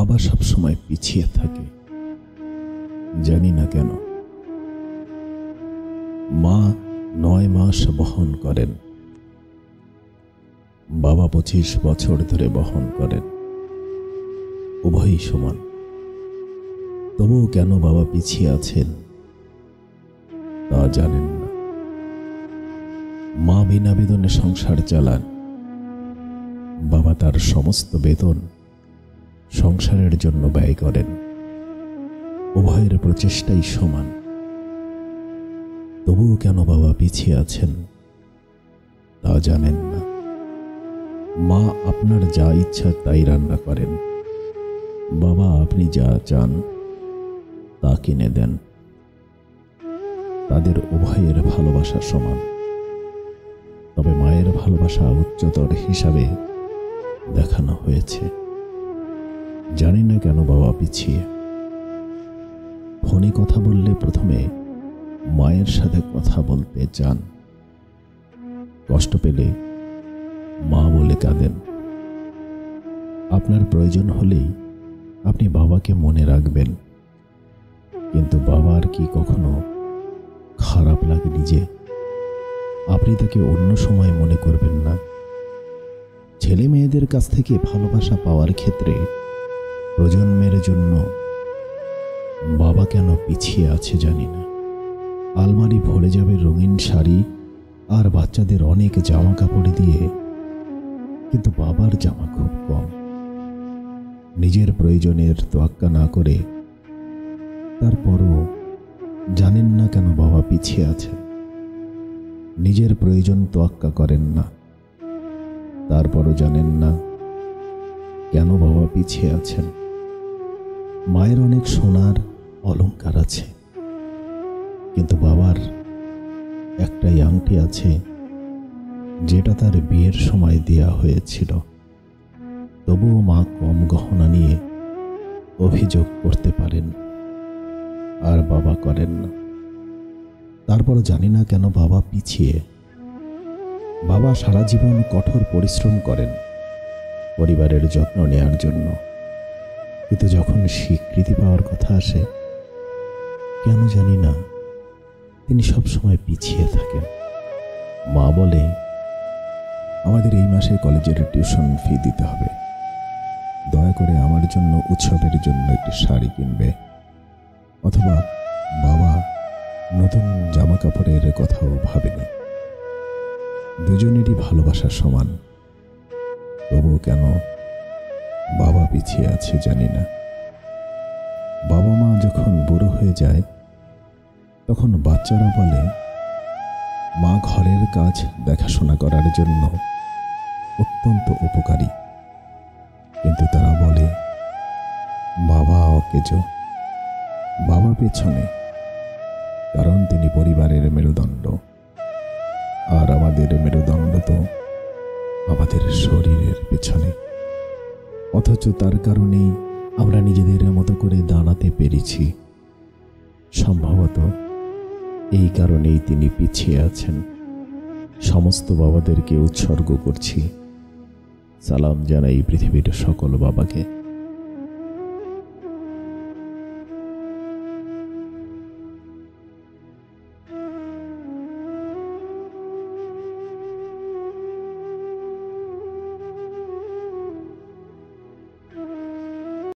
বাবা সবসময় পিছিয়ে থাকে, জানি না কেন। মা 9 মাস বহন করেন, বাবা 25 বছর ধরে বহন করেন। উভয়ই সমান, তবুও কেন বাবা পিছিয়ে আছেন তা জানেন না। মা বিনা বেতনে সংসার চালান, বাবা তার সমস্ত বেতন সংসারের জন্য ব্যয় করেন। উভয়ের প্রচেষ্টাই সমান, তবুও কেন বাবা পিছিয়ে আছেন তা জানেন না। মা আপনার যা ইচ্ছা তাই রান্না করেন, বাবা আপনি যা চান তা কিনে দেন। তাদের উভয়ের ভালোবাসা সমান, তবে মায়ের ভালোবাসা উচ্চতর হিসাবে দেখানো হয়েছে। জানি না কেন বাবা পিছিয়ে। ফোনে কথা বললে প্রথমে মায়ের সাথে কথা বলতে চান, কষ্ট পেলে মা বলে কাঁদেন। আপনার প্রয়োজন হলেই আপনি বাবাকে মনে রাখবেন, কিন্তু বাবার কি কখনো খারাপ লাগেনি যে আপনি তাকে অন্য সময় মনে করবেন না? ছেলে মেয়েদের কাছ থেকে ভালোবাসা পাওয়ার ক্ষেত্রে প্রজন্মের জন্য বাবা কেন পিছিয়ে আছে জানি না। আলমারি ভরে যাবে রঙিন শাড়ি আর বাচ্চাদের অনেক জামা কাপড় দিয়ে, কিন্তু বাবার জামা খুব কম। নিজের প্রয়োজনের তোয়াক্কা না করে তারপরও জানেন না কেন বাবা পিছিয়ে আছে। নিজের প্রয়োজন তোয়াক্কা করেন না, তারপরও জানেন না কেন বাবা পিছিয়ে আছেন। মায়ের অনেক সোনার অলংকার আছে, কিন্তু বাবার একটাই আংটি আছে যেটা তার বিয়ের সময় দেয়া হয়েছিল। তবুও মা কম গহনা নিয়ে অভিযোগ করতে পারেন, আর বাবা করেন না। তারপর জানি না কেন বাবা পিছিয়ে। বাবা সারা জীবন কঠোর পরিশ্রম করেন পরিবারের যত্ন নেয়ার জন্য, কিন্তু যখন স্বীকৃতি পাওয়ার কথা আসে কেন জানি না তিনি সবসময় পিছিয়ে থাকেন। মা বলে, আমাদের এই মাসে কলেজের টিউশন ফি দিতে হবে, দয়া করে আমার জন্য উৎসবের জন্য একটি শাড়ি কিনবে। অথবা বাবা নতুন জামা কাপড়ের কথাও ভাবেনি। দুজনেরই ভালোবাসা সমান, তবুও কেন বাবা পিছিয়ে আছে জানি না। বাবা মা যখন বুড়ো হয়ে যায় তখন বাচ্চারা বলে মা ঘরের কাজ দেখাশোনা করার জন্য অত্যন্ত উপকারী, কিন্তু তারা বলে বাবা অকেজো। বাবা পেছনে, কারণ তিনি পরিবারের মেরুদণ্ড, আর আমাদের মেরুদণ্ড তো আমাদের শরীরের পেছনে। অথচ তার কারণেই আমরা নিজেদের মতো করে দাঁড়াতে পেরেছি। সম্ভবত এই কারণেই তিনি পিছিয়ে আছেন। সমস্ত বাবাদেরকে উৎসর্গ করছি। সালাম জানাই পৃথিবীর সকল বাবাকে।